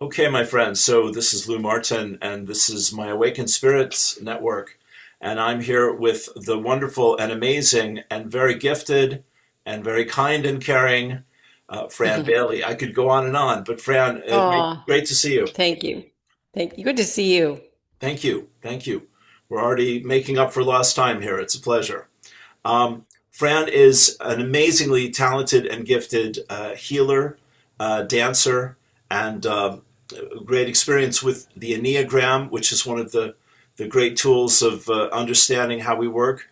Okay, my friends. So this is Lou Martin, and this is my Awakened Spirits Network. And I'm here with the wonderful and amazing and very gifted and very kind and caring Fran Bailey. I could go on, but Fran, Oh, great to see you. thank you. Thank you. Good to see you. Thank you. Thank you. We're already making up for lost time here. It's a pleasure. Fran is an amazingly talented and gifted healer, dancer, and great experience with the Enneagram, which is one of the great tools of understanding how we work.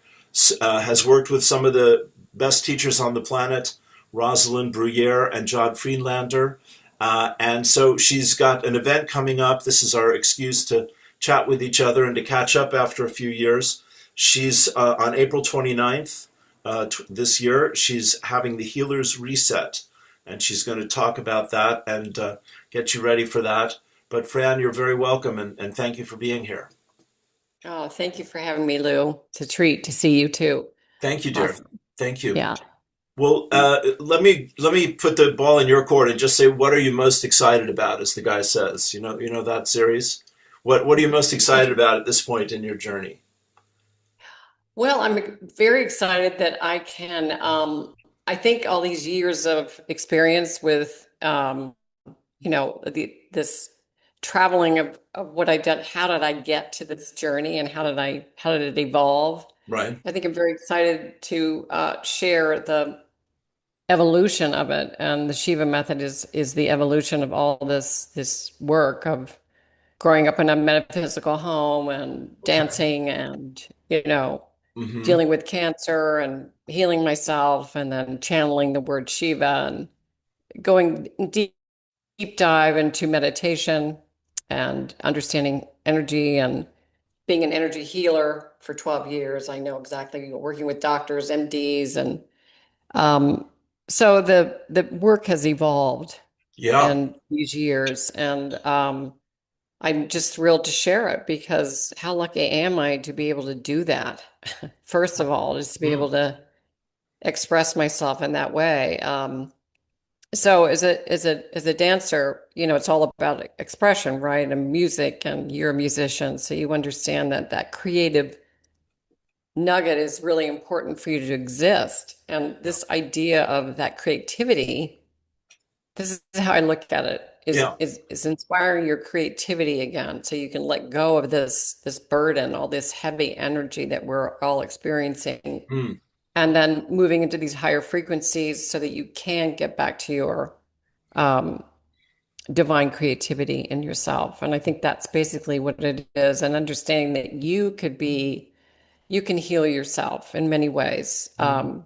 Has worked with some of the best teachers on the planet, Rosalind Bruyere and John Friedlander. And so she's got an event coming up. This is our excuse to chat with each other and to catch up after a few years. She's on April 29th this year. She's having the Healers Reset, and she's going to talk about that and get you ready for that. But Fran, you're very welcome, and thank you for being here. Oh, thank you for having me, Lou. It's a treat to see you too. Thank you, dear. Awesome. Thank you. Yeah. Well, let me put the ball in your court and just say, what are you most excited about? As the guy says, you know that series. What are you most excited about at this point in your journey? Well, I'm very excited that I think all these years of experience with, this traveling of what I did, how did I get to this journey and how did it evolve? Right. I think I'm very excited to share the evolution of it. And the Shiva method is the evolution of all this work of growing up in a metaphysical home and Okay. dancing and, Mm-hmm. dealing with cancer and healing myself and then channeling the word Shiva and going deep dive into meditation and understanding energy and being an energy healer for 12 years. I know exactly working with doctors, MDs, and um, so the work has evolved Yeah. in these years, and I'm just thrilled to share it because how lucky am I to be able to do that? First of all, just to be able Mm. to express myself in that way. So as a dancer, it's all about expression, right? And music, and you're a musician, so you understand that that creative nugget is really important for you to exist. And Yeah. this idea of that creativity, this is how I look at it, is Yeah. is is inspiring your creativity again, so you can let go of this burden, all this heavy energy that we're all experiencing, Mm. and then moving into these higher frequencies so that you can get back to your um, divine creativity in yourself. And I think that's basically what it is, and understanding that you can heal yourself in many ways. Mm-hmm.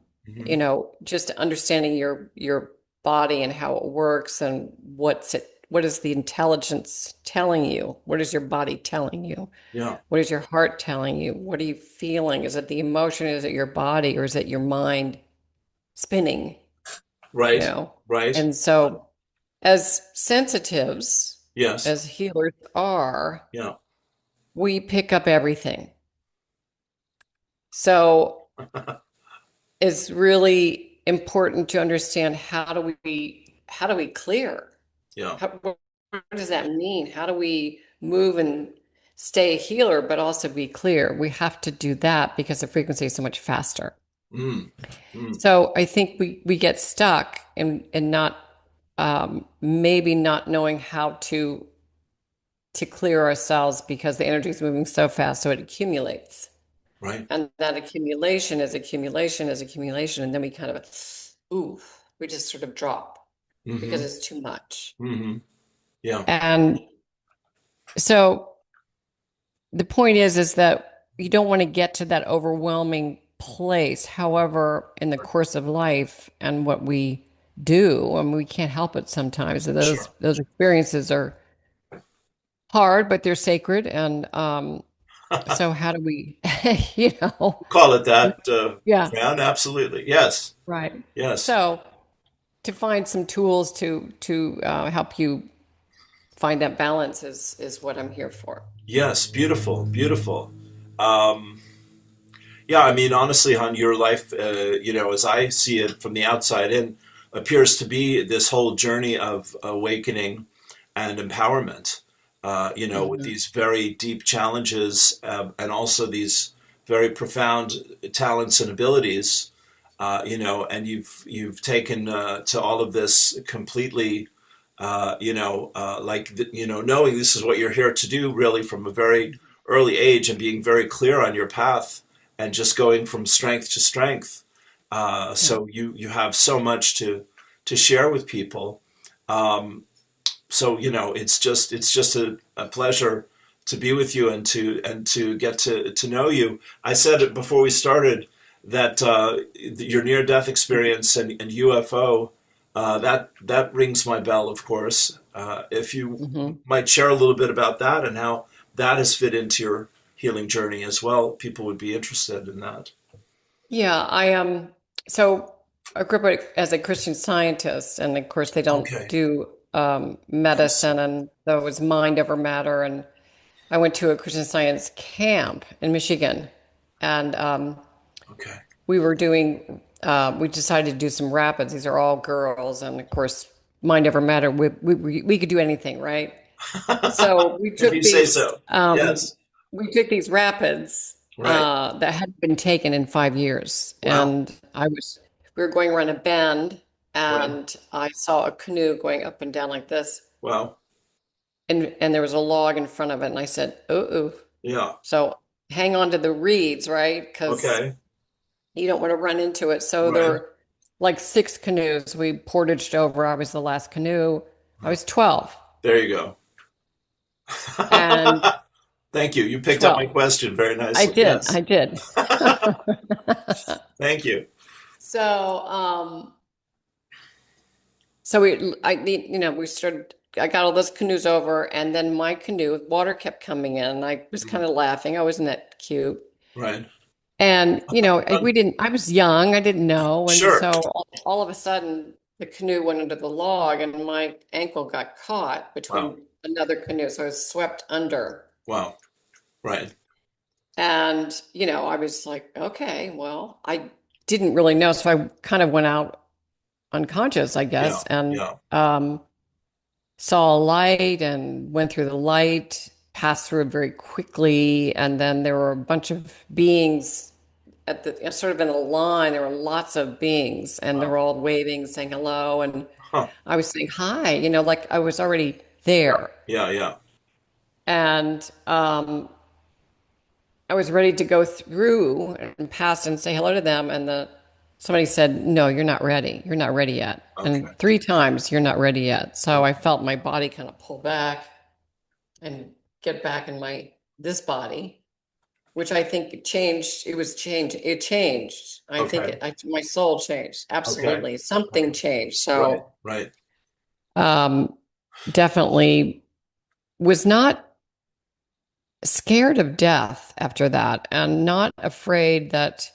Mm-hmm. Just understanding your body and how it works and what is the intelligence telling you? What is your body telling you? Yeah. What is your heart telling you? What are you feeling? Is it the emotion? Is it your body, or is it your mind spinning? You Right. know? Right. And so as sensitives, Yes. as healers are, Yeah. we pick up everything. So it's really important to understand how do we clear? Yeah. What does that mean? How do we move and stay a healer, but also be clear? We have to do that because the frequency is so much faster. Mm. Mm. So I think we get stuck in not maybe not knowing how to clear ourselves because the energy is moving so fast, so it accumulates. Right. And that accumulation is accumulation is accumulation. And then we kind of, ooh, we just sort of drop because Mm-hmm. it's too much. Mm-hmm. Yeah. And so the point is that you don't want to get to that overwhelming place. However, in the course of life and what we do, and we can't help it sometimes. Those Sure. those experiences are hard, but they're sacred. And so how do we, you know, Call it that, yeah, Fran. Absolutely. Yes. right. Yes. So to find some tools to help you find that balance is what I'm here for. Yes. Beautiful. Beautiful. Um, yeah. I mean, honestly, hon, your life, as I see it from the outside in, appears to be this whole journey of awakening. and empowerment. With Hmm. these very deep challenges and also these very profound talents and abilities. And you've taken to all of this completely. Knowing this is what you're here to do, really from a very early age, and being very clear on your path, and just going from strength to strength. Yeah. So you have so much to share with people. Um, so it's just a pleasure to be with you and to get to know you. I said it before we started that your near death experience and UFO that rings my bell, of course. If you Hmm. might share a little bit about that and how that has fit into your healing journey as well, people would be interested in that. Yeah, so I grew up as a Christian Scientist, and of course they don't Okay, do I see. medicine, and that was mind over matter. And I went to a Christian Science camp in Michigan, and Okay. we decided to do some rapids. These are all girls, and of course, mind over matter. We could do anything, right? So If you say so. Yes. we took these rapids Right. that hadn't been taken in 5 years, Wow. and we were going around a bend, Right. and I saw a canoe going up and down like this, Wow. and there was a log in front of it, and I said, "Ooh, ooh." Yeah. So hang on to the reeds, right? Because Okay. you don't want to run into it. So there Right. were like six canoes. We portaged over. I was the last canoe. I Huh. was 12 There you go. and Thank you. You picked up my 12. question very I nicely. did. I Yes. did. Thank you. So, so we started, I got all those canoes over, and then my canoe, water kept coming in. I was kind Mm. of laughing. I wasn't that cute. Right. And, I was young, I didn't know. And Sure. so all of a sudden, the canoe went under the log, and my ankle got caught Wow. between another canoe. So I was swept under. Wow. Right. And, I was like, okay, well, I didn't really know. So I kind of went out unconscious, I Yeah. guess, and Yeah. saw a light and went through the light, passed through it very quickly. And then there were a bunch of beings sort of in a line. There were lots of beings, and they Wow. were all waving, saying hello. And Huh. I was saying hi, like I was already Yeah. there. Yeah. Yeah. And I was ready to go through and pass and say hello to them. And somebody said, "No, you're not ready. You're not ready yet." Okay. And three times, "You're not ready yet." So I Okay. felt my body kind of pull back and get back in this body, which I think it changed. It was changed. It changed. I think Okay. my soul changed. Okay. Absolutely. Something Okay. changed. Right. So, Right. um, definitely was not scared of death after that, and not afraid that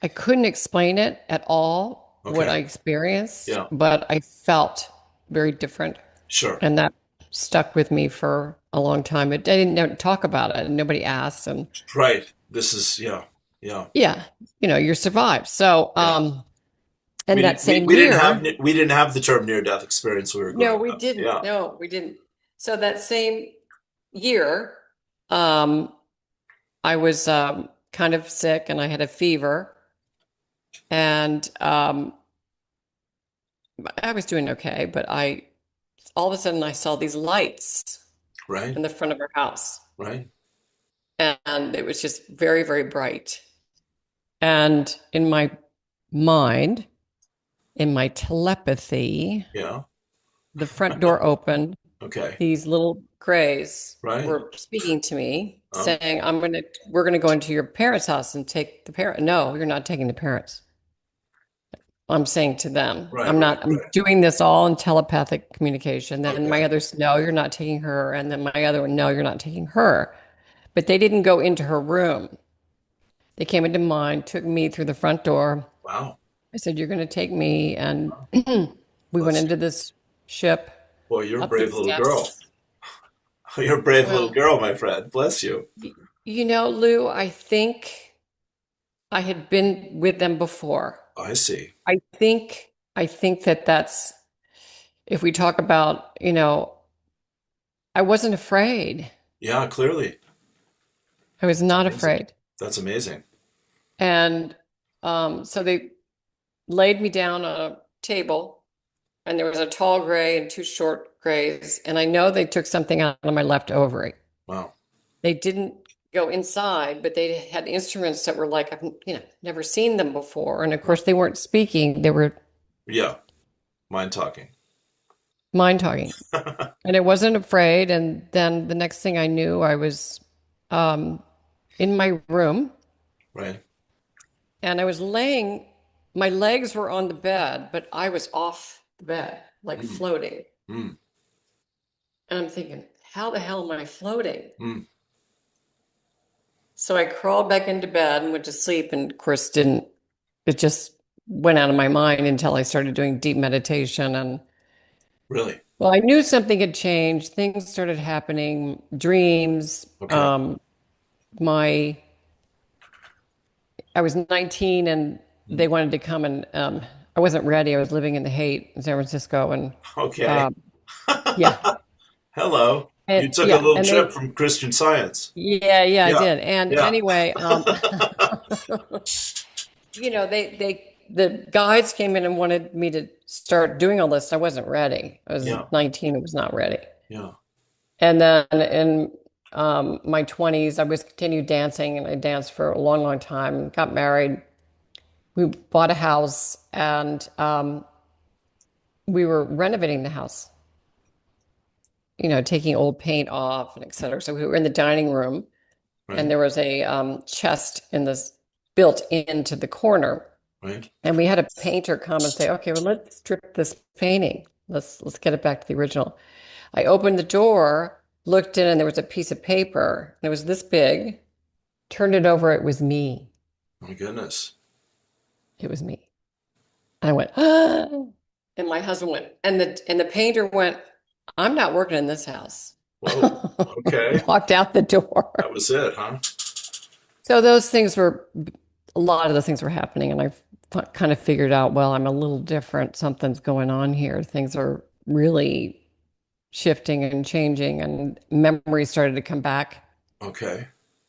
I couldn't explain it at all, what Okay. I experienced, Yeah. but I felt very different. Sure. And that stuck with me for a long time. I didn't talk about it, and nobody asked. And Right. This is yeah. Yeah. yeah, you survive. So, Yeah. and that same year, We didn't have the term near death experience when we were no, growing we up. didn't. Yeah. No, we didn't. So that same year, um, I was kind of sick, and I had a fever, and I was doing okay, but I all of a sudden I saw these lights Right. in the front of our house, Right. and it was just very, very bright. And in my mind, in my telepathy, Yeah. the front door opened. Okay. These little grays Right. were speaking to me, Oh. saying, we're gonna go into your parents' house and take the parent. No, you're not taking the parents. I'm saying to them, Right. Right. I'm Right. doing this all in telepathic communication. Then my Okay. others, no, you're not taking her. And then my other one, no, you're not taking her. But they didn't go into her room. They came into mine, took me through the front door. Wow. I said, "You're going to take me." And Wow. we went Bless into you. this ship, Boy, you're a up brave these little girl. steps. You're a brave little Well, girl, my friend. Bless you. Lou, I think I had been with them before. I see. I think that that's, if we talk about, I wasn't afraid. Yeah, clearly. I was It's not amazing. afraid. That's amazing. And so they laid me down on a table, and there was a tall gray and two short grays. And I know they took something out of my left ovary. Wow. They didn't go inside, but they had instruments that were like, I've, never seen them before. And of Wow. course, they weren't speaking, they were Yeah, mind talking. mind talking. And I wasn't afraid. And then the next thing I knew, I was um, in my room Right. and I was laying, my legs were on the bed, but I was off the bed, like Mm, floating. mm, And I'm thinking, how the hell am I floating? mm. So I crawled back into bed and went to sleep. And of course, it just went out of my mind until I started doing deep meditation. And Really? well, I knew something had changed. Things started happening, dreams. Okay. My I was 19 and Mm. they wanted to come and I wasn't ready. I was living in the Haight in San Francisco and Okay. um, yeah. Hello. You took a Yeah, little and trip they from Christian Science. yeah, I Yeah. did. And Yeah. anyway, the guides came in and wanted me to start doing all this. I wasn't ready. I was Yeah. 19, I was not ready. Yeah. And then in my 20s, I was continued dancing and I danced for a long, long time, got married. We bought a house and we were renovating the house, taking old paint off and et cetera. So we were in the dining room and Right. there was a chest in this built into the corner. Right. And we had a painter come and say, okay, well, let's strip this painting. Let's get it back to the original. I opened the door, looked in, and there was a piece of paper. And it was this big. Turned it over. It was me. My goodness. It was me. I went, ah. And my husband went, and the painter went, I'm not working in this house. Whoa. Okay. Walked out the door. That was it, huh? So a lot of those things were happening, and kind of figured out, well, I'm a little different. Something's going on here. Things are really shifting and changing, and memories started to come back Okay.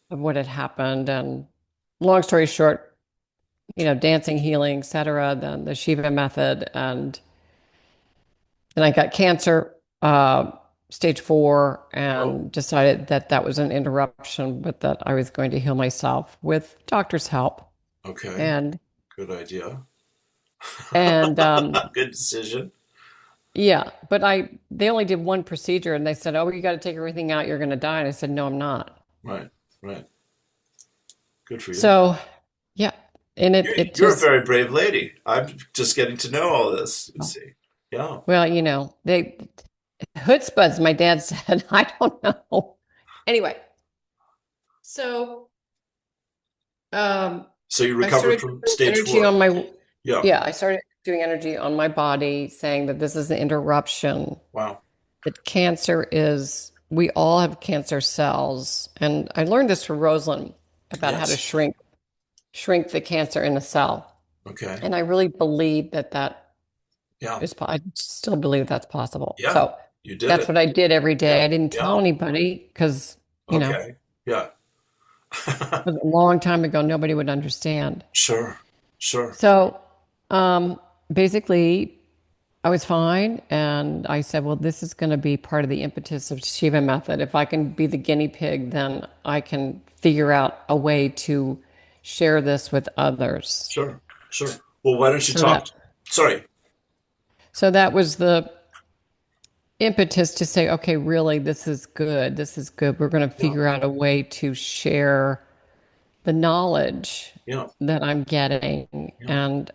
of what had happened. And long story short, dancing, healing, etc. Then the Shiva method, and then I got cancer, stage 4, Oh, and decided that that was an interruption, but that I was going to heal myself with doctor's help. okay. And Good idea. and Good decision. yeah, but they only did one procedure, and they said, "Oh, you got to take everything out. You're going to die." And I said, "No, I'm not." Right. Right. Good for you. So yeah, and it You're a just very brave lady. I'm just getting to know all this, you see. Yeah. well, they chutzpahs, my dad said. I don't know. Anyway, so um, So you I recovered started from doing stage energy four. on my Yeah. yeah, I started doing energy on my body, saying that this is an interruption. Wow. That cancer is we all have cancer cells, and I learned this from Rosalind about how to Yes. shrink the cancer in a cell. Okay. And I really believe that Yeah. I still believe that's possible. Yeah. So You did that's it. what I did every Yeah. day. I didn't Yeah. tell anybody because, Okay. Yeah. it was a long time ago, nobody would understand. Sure. Sure. So um, basically, I was fine. And I said, well, this is going to be part of the impetus of Shiva method. If I can be the guinea pig, then I can figure out a way to share this with others. Sure. Sure. Well, why don't you So talk? Sorry. that was the impetus to say, okay, really, this is good. This is good. We're going to Yeah. figure out a way to share the knowledge Yeah. that I'm getting Yeah. and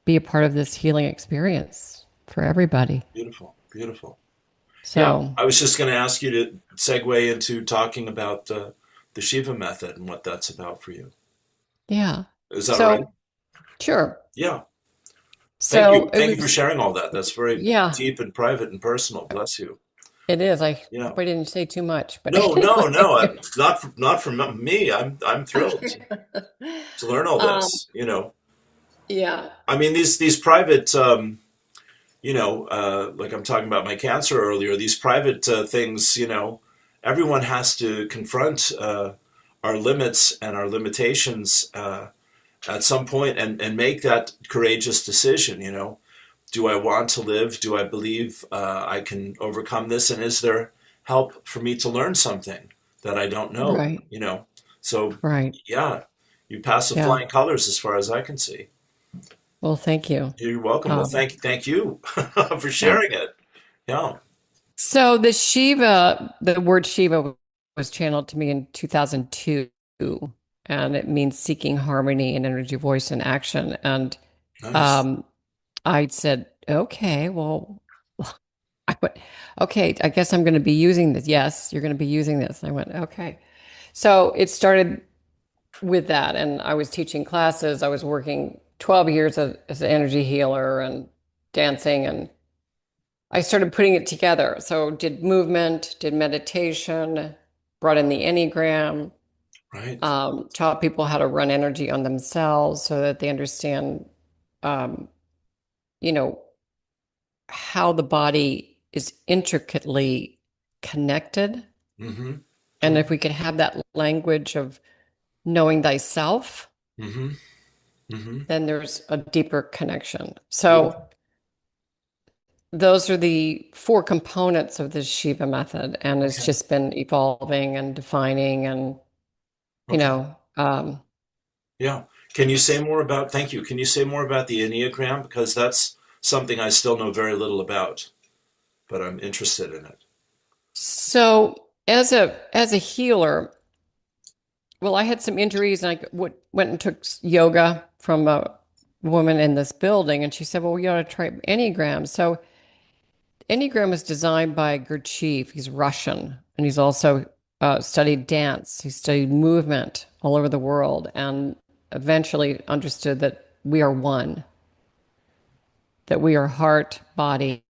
be a part of this healing experience for everybody. Beautiful. Beautiful. Yeah. So, I was just going to ask you to segue into talking about the Shiva method and what that's about for you. yeah. Is that right? So, sure. Yeah. Thank So you. it Thank you for was, sharing all that. That's very yeah, deep and private and personal. Bless you. it is. I Yeah. hope I didn't say too much, but No, no, no. anyway. Not from me. I'm thrilled to learn all Um, this. You know, yeah. I mean these private like I'm talking about my cancer earlier, these private things, everyone has to confront our limits and our limitations at some point and make that courageous decision. Do I want to live? Do I believe I can overcome this? And is there help for me to learn something that I don't know? Right. So Right. yeah, you pass with Yeah. flying colors as far as I can see. Well, thank you. You're welcome. Well, Um, thank you for yeah. sharing it. Yeah, So the word Shiva was channeled to me in 2002, and it means seeking harmony and energy, voice, and action. And nice. um, I said, okay, well, I went, okay, I guess I'm going to be using this. Yes, you're going to be using this. I went, okay. So it started with that, and I was teaching classes. I was working 12 years as an energy healer and dancing, and I started putting it together. So did movement, did meditation, brought in the Enneagram, Right. taught people how to run energy on themselves so that they understand, um, you know, how the body is intricately connected. Mm-hmm. And Mm-hmm. if we could have that language of knowing thyself, Mm-hmm. Mm-hmm. then there's a deeper connection. Beautiful. So those are the four components of the Shiva method, and it's Okay. just been evolving and defining, and you Okay. know, Yeah. Can you say more about, thank you. Can you say more about the Enneagram? Because that's something I still know very little about, but I'm interested in it. so as a healer, well, I had some injuries, and went and took yoga from a woman in this building, and she said, "Well, you ought to try Enneagram." So Enneagram was designed by Gurdjieff. He's Russian, and he's also studied dance. He studied movement all over the world, and eventually understood that we are one, that we are heart, body,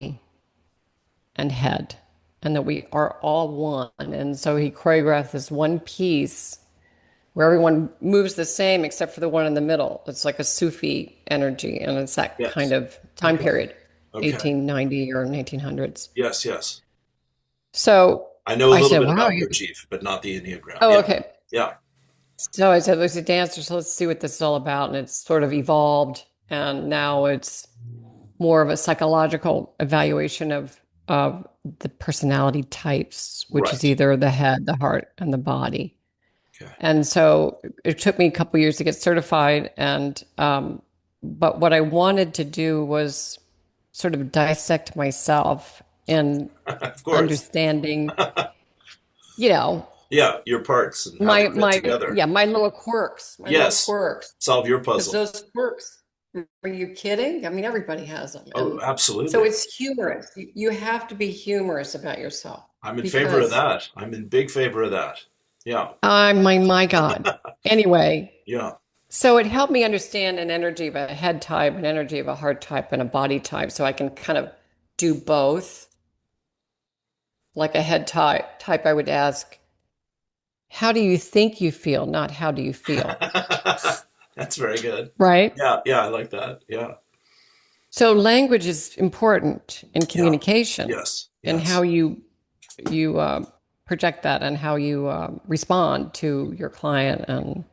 and head, and that we are all one. And so he choreographed this one piece where everyone moves the same except for the one in the middle. It's like a Sufi energy, and it's that kind Yes. of time Okay. period, Okay. 1890 or 1900s. Yes, yes. So I know a I little said, bit wow, about you, Gurdjieff, but not the Enneagram. oh, Yeah. okay. Yeah. So I said, let's a dancer, so let's see what this is all about. And it's sort of evolved. And now it's more of a psychological evaluation of the personality types, which is Right. either the head, the heart, and the body. Okay. And so it took me a couple years to get certified. And but what I wanted to do was sort of dissect myself in Of course. understanding, you know, Yeah, your parts and how they fit together. my little quirks, my little Yes. quirks. Solve your Because puzzle. those quirks, are you kidding? I mean, everybody has them. Oh, And so absolutely. it's humorous. You have to be humorous about yourself I'm in favor of because that. I'm in big favor of that. Yeah. my God. Anyway, Yeah. so it helped me understand an energy of a head type, an energy of a heart type, and a body type. So I can kind of do both. Like a head type, I would ask, how do you think you feel, not how do you feel? That's very good. Right? Yeah, yeah, I like that. Yeah. So language is important in Yeah. communication Yes. and how Yes. you project that and how you respond to your client. And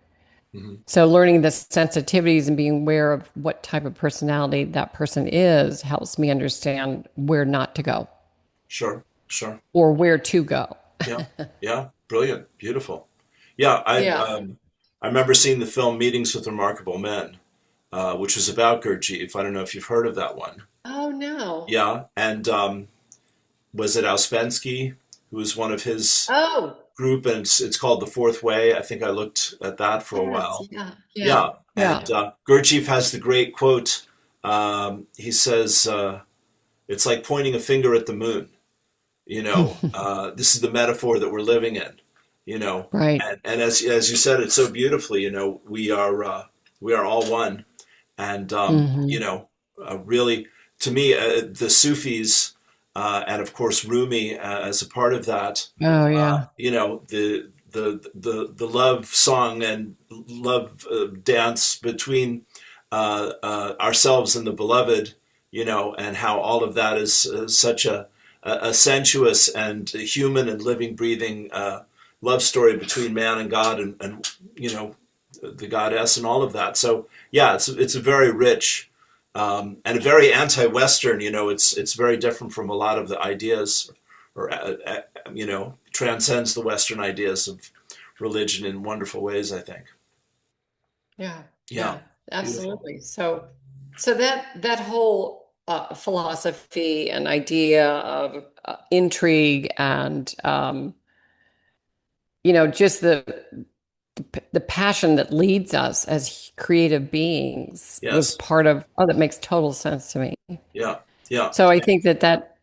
Hmm. so learning the sensitivities and being aware of what type of personality that person is helps me understand where not to go Sure. Sure. or where to go. Yeah. Yeah. Brilliant. Beautiful. Yeah, Yeah. I remember seeing the film Meetings with Remarkable Men, which was about Gurdjieff. I don't know if you've heard of that one. Oh no. Yeah, and was it Ouspensky who was one of his Oh, group, and it's called The Fourth Way. I think I looked at that for a yes. while. Yeah. Yeah. Yeah, and Yeah. Gurdjieff has the great quote. He says, "It's like pointing a finger at the moon." This is the metaphor that we're living in. Right. And as you said it so beautifully, we are all one, and Hmm. really, to me, the Sufis, and of course Rumi as a part of that. Oh yeah. The love song and love dance between ourselves and the beloved. and how all of that is such a sensuous and human and living, breathing love story between man and God, and the goddess and all of that. So yeah, it's a very rich and a very anti-Western. It's very different from a lot of the ideas, or transcends the Western ideas of religion in wonderful ways, I think. Yeah, Yeah, yeah, beautiful. absolutely. So that whole philosophy and idea of intrigue and just the passion that leads us as creative beings was Yes. part of, oh, that makes total sense to me. Yeah. Yeah. So I think that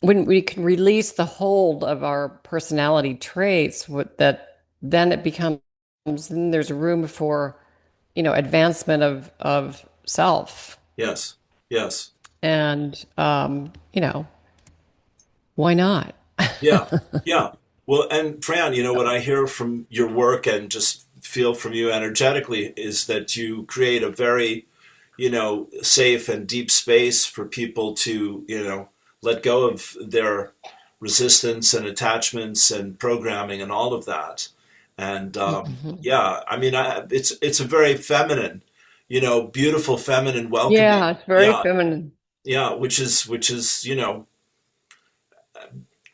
when we can release the hold of our personality traits, that then it becomes, then there's room for, advancement of self. Yes. Yes. And why not? Yeah. Yeah. Well, and Fran, what I hear from your work and just feel from you energetically is that you create a very, safe and deep space for people to, let go of their resistance and attachments and programming and all of that. And Mhm. yeah, I mean, it's a very feminine, beautiful, feminine, Yeah, welcoming. it's very Yeah, feminine. yeah, which is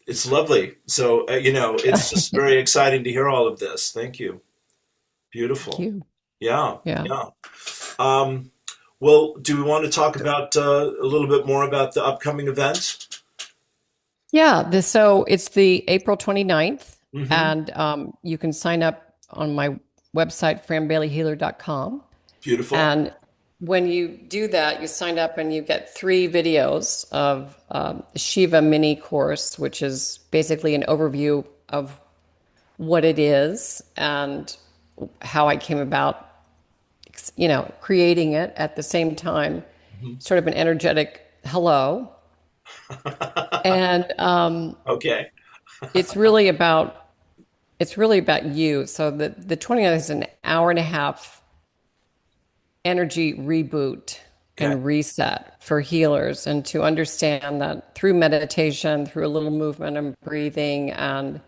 it's lovely. So it's just very exciting to hear all of this. Thank you. Thank Beautiful. you. Yeah, Yeah. yeah. Um, well, do we want to talk about a little bit more about the upcoming event? Yeah, so it's the April 29th, Mm-hmm. and you can sign up on my website, franbaileyhealer.com. Beautiful. And when you do that, you sign up and you get 3 videos of the Shiva mini course, which is basically an overview of what it is and how I came about, creating it at the same time, Mhm. sort of an energetic hello. And Okay. it's really about it's really about you. So the 29th is an hour and a half energy reboot Okay. and reset for healers, and to understand that through meditation, through a little movement and breathing, and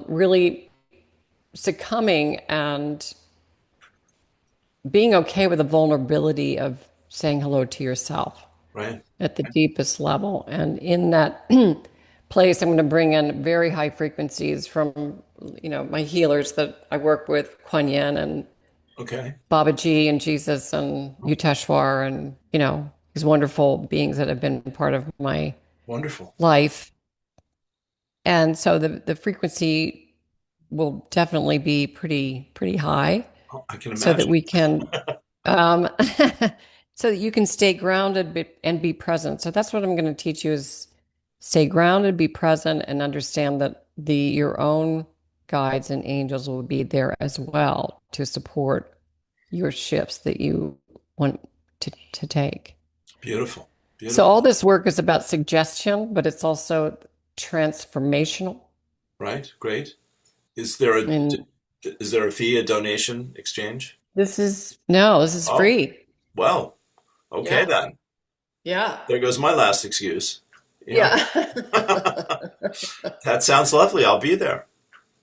really succumbing and being okay with the vulnerability of saying hello to yourself Right. at the deepest level. And in that place, I'm going to bring in very high frequencies from, my healers that I work with, Kuan Yin and Okay. Babaji and Jesus and Yuteshwar and, these wonderful beings that have been part of my Wonderful. life. And so the frequency will definitely be pretty high Oh, I can so that imagine. we can um, so that you can stay grounded and be present. So that's what I'm going to teach you is stay grounded, be present, and understand that your own guides and angels will be there as well to support your shifts that you want to take. Beautiful. So Beautiful. all this work is about suggestion, but it's also transformational. Right. Great. Is there a And is there a fee, a donation exchange? this is Oh, free. well, okay Yeah. then. Yeah. There goes my last excuse. Yeah. Yeah. That sounds lovely. I'll be there.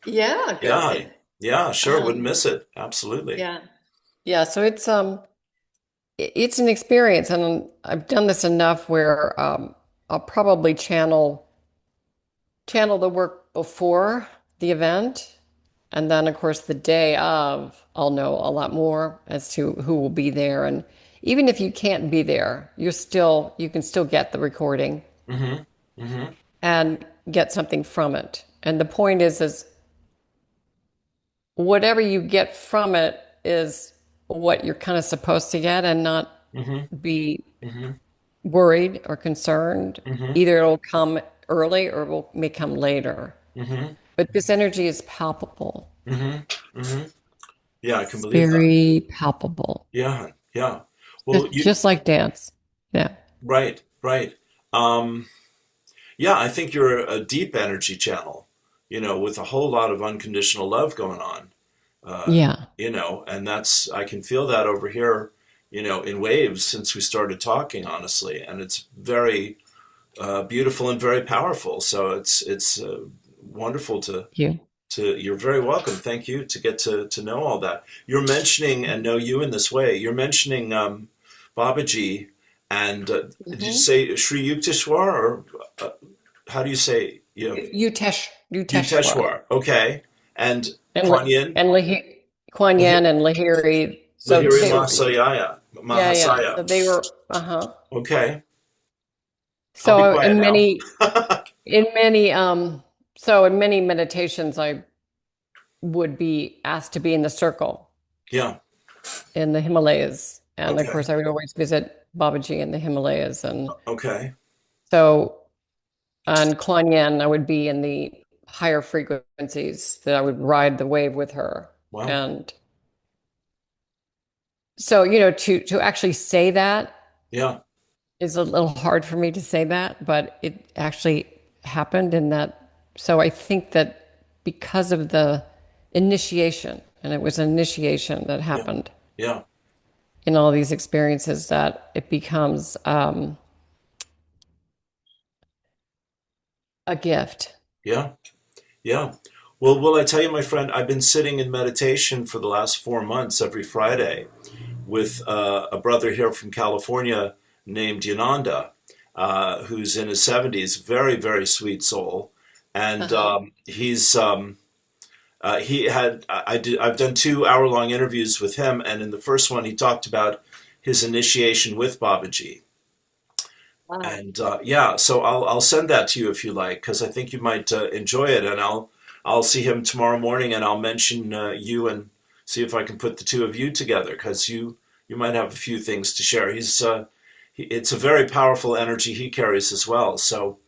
Yeah, Yeah. good. Yeah, sure. Wouldn't Um, miss it. Absolutely. yeah. Yeah, so it's an experience, and I've done this enough where I'll probably channel the work before the event, and then of course the day of I'll know a lot more as to who will be there. And even if you can't be there, you can still get the recording Mm-hmm. Mm-hmm. and get something from it. And the point is whatever you get from it is what you're kind of supposed to get, and not Mm-hmm. be Mm-hmm. worried or concerned. Mm-hmm. Either it'll come early or may come later. Mm-hmm. But this energy is palpable. Mm-hmm. Mm-hmm. Yeah, I can It's believe that. very palpable. Yeah. Yeah. Well, Just, just like dance. Yeah. right, right. Um, yeah, I think you're a deep energy channel, with a whole lot of unconditional love going on. Uh, Yeah. and I can feel that over here, in waves since we started talking, honestly, and it's very beautiful and very powerful. So it's wonderful You. to. You're very welcome. Thank you to get to know all that. You're mentioning and know you in this way. You're mentioning Babaji, and did you Hmm. say Sri Yukteswar or uh, how do you say Uteshwar Yukteswar? Okay, and and Kuan Yin, and Kuan Yin and Lahiri. So Lahiri they, yeah. Mahasaya. So they were, uh-huh. Okay, I'll be So quiet now. in many, so in many meditations, I would be asked to be in the circle Yeah. in the Himalayas. And of Okay. course, I would always visit Babaji in the Himalayas. And Okay. so on Kuan Yin, I would be in the higher frequencies that I would ride the wave with her. Wow. And so, to actually say that Yeah. is a little hard for me to say that, but it actually happened in that. So I think that because of the initiation, and it was an initiation that Yeah. happened Yeah. in all these experiences, that it becomes a gift. Yeah. Yeah. Well, will I tell you, my friend, I've been sitting in meditation for the last 4 months every Friday with a brother here from California named Yananda, who's in his 70s, very, very sweet soul. And Uh-huh. he had, I've done 2 hour long interviews with him. And in the first one, he talked about his initiation with Babaji. Wow. And yeah, so I'll send that to you if you like, because I think you might enjoy it. And I'll see him tomorrow morning, and I'll mention you and see if I can put the two of you together, because you might have a few things to share. It's a very powerful energy he carries as well. So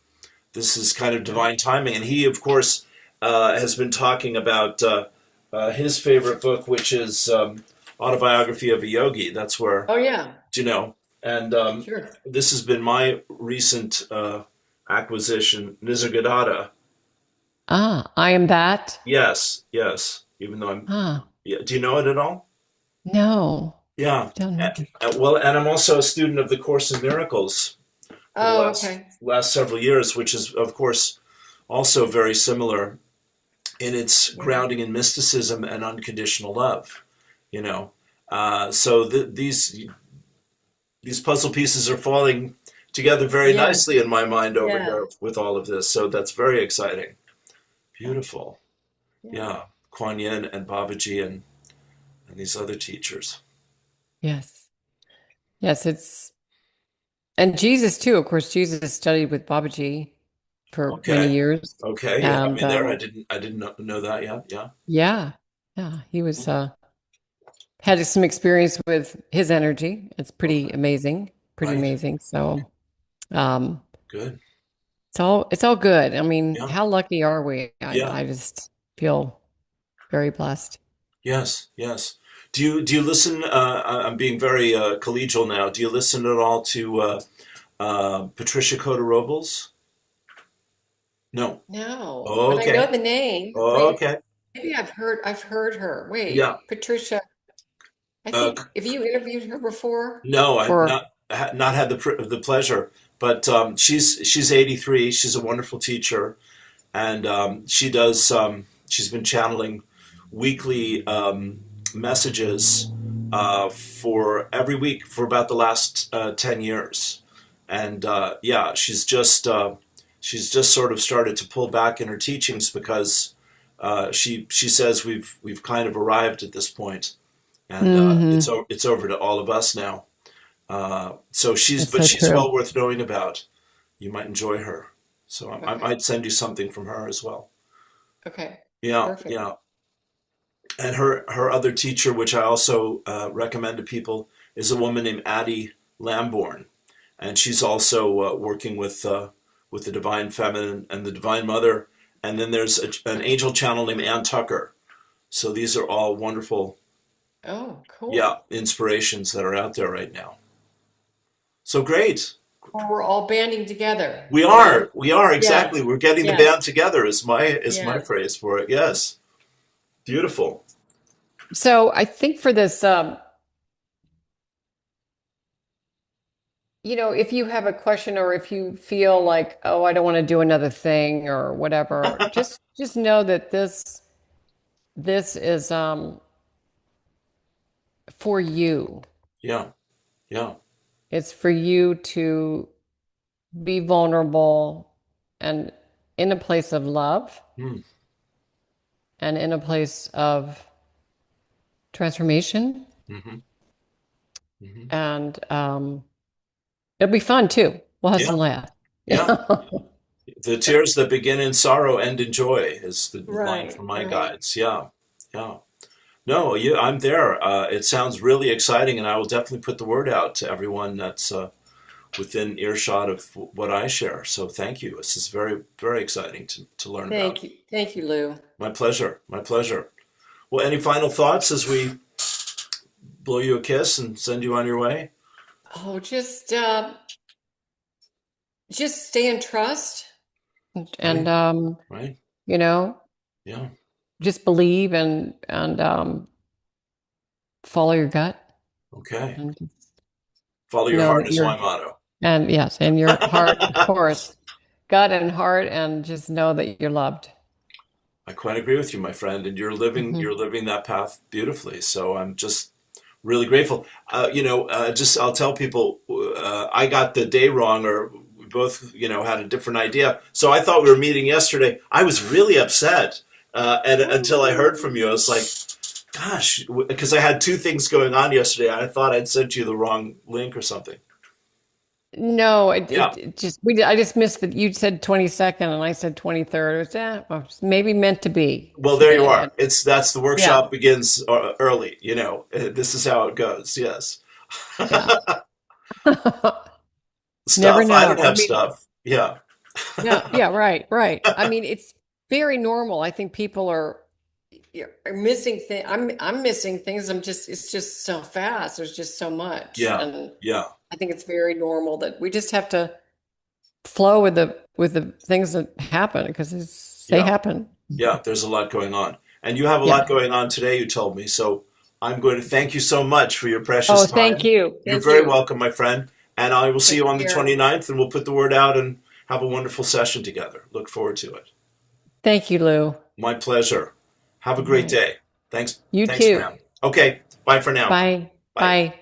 this is kind of Yeah. divine timing. And he, of course, has been talking about his favorite book, which is Autobiography of a Yogi. That's where Oh, yeah. you know. And Sure. this has been my recent acquisition, Nisargadatta. Ah, I am that. Yes, yes. Even though Ah, yeah. Do you know it at all? no, Yeah. don't know. Well, and I'm also a student of the Course in Miracles for the Oh, last okay. several years, which is, of course, also very similar in its Yeah. grounding in mysticism and unconditional love. You know, so these puzzle pieces are falling together very Yeah. nicely in my mind over Yeah. here with all of this. So that's very exciting. Yeah. Beautiful. Yeah. Yeah. Kuan Yin and Babaji and these other teachers. Yes. Yes, and Jesus too. Of course, Jesus studied with Babaji for many Okay. years. Okay. You have And me there. I didn't know that yet. Yeah. yeah, yeah, he was had some experience with his energy. It's pretty Okay. amazing, pretty Right. amazing. So, um, Good. it's all good. I mean, Yeah. how lucky are we? I Yeah. I just feel very blessed. Yes. Yes. Do you listen? I'm being very collegial now. Do you listen at all to Patricia Cota Robles? No. No, Oh, but I know okay. the name. Oh, Wait, okay. maybe I've heard her. Yeah. Wait, Patricia. I Uh, think if you interviewed her before, No, I've or not had the pleasure. But she's 83. She's a wonderful teacher, and she's been channeling weekly messages for every week for about the last 10 years, and yeah, she's just sort of started to pull back in her teachings because she says we've kind of arrived at this point, and hmm it's over to all of us now. So That's but so she's true. well worth knowing about. You might enjoy her. So I Okay. might send you something from her as well. Okay. Yeah, Perfect. yeah. And her other teacher, which I also recommend to people, is a woman named Addie Lamborn, and she's also working with the Divine Feminine and the Divine Mother. And then there's an angel channel named Ann Tucker. So these are all wonderful, Oh, yeah, cool. inspirations that are out there right now. So great. Or we're all banding together, We you know? are. We are exactly. Yes. We're getting the Yes. band together. Is my Yes. phrase for it. Yes. Beautiful. So I think for this if you have a question or if you feel like, oh, I don't want to do another thing or whatever, just know that this is for you. Yeah, yeah. It's for you to be vulnerable and in a place of love Mm, and in a place of transformation. hmm hmm And it'll be fun too. We'll have some Yeah, laughs. yeah. Yeah. The tears that begin in sorrow end in joy is the line Right, from my right. guides. Yeah, yeah. No, I'm there. It sounds really exciting, and I will definitely put the word out to everyone that's within earshot of what I share. So thank you. This is very, very exciting to learn about. Thank you. Thank you, Lou. My pleasure. My pleasure. Well, any final thoughts as we blow you a kiss and send you on your way? Oh, just stay in trust and Right, right. you know, Yeah. just believe and follow your gut Okay. and Follow your know heart that is my you're motto. and yes, and your heart, of course, gut and heart, and just know that you're loved. I quite agree with you, my friend, and Hmm. you're living that path beautifully. So I'm just really grateful. Just I'll tell people I got the day wrong, or we both, had a different idea. So I thought we were meeting yesterday. I was really upset, and until I heard from you, I was like, "Gosh," because I had two things going on yesterday. I thought I'd sent you the wrong link or something. No, Yeah. I just missed that you said 22nd and I said 23rd. It was well, maybe meant to be. Well, there you are. And That's the yeah, workshop begins early. This is how it goes. Yes. yeah. Never Stuff. I know. don't I have mean, stuff. Yeah. yeah, yeah, right, right. I mean, it's very normal. I think people are missing things. I'm missing things. It's just so fast. There's just so much. Yeah. And Yeah. I think it's very normal that we just have to flow with the things that happen because they Yeah. happen. Yeah. There's a lot going on. And you have a lot Yeah. going on today, you told me. So I'm going to thank you so much for your precious Oh, thank time. you. You're Thank very you. welcome, my friend. And I will see you Take on the care. 29th, and we'll put the word out and have a wonderful session together. Look forward to it. Thank you, Lou. My pleasure. Have a All great right. day. Thanks. You Thanks, too. Fran. Okay. Bye for now. Bye. Bye. Bye.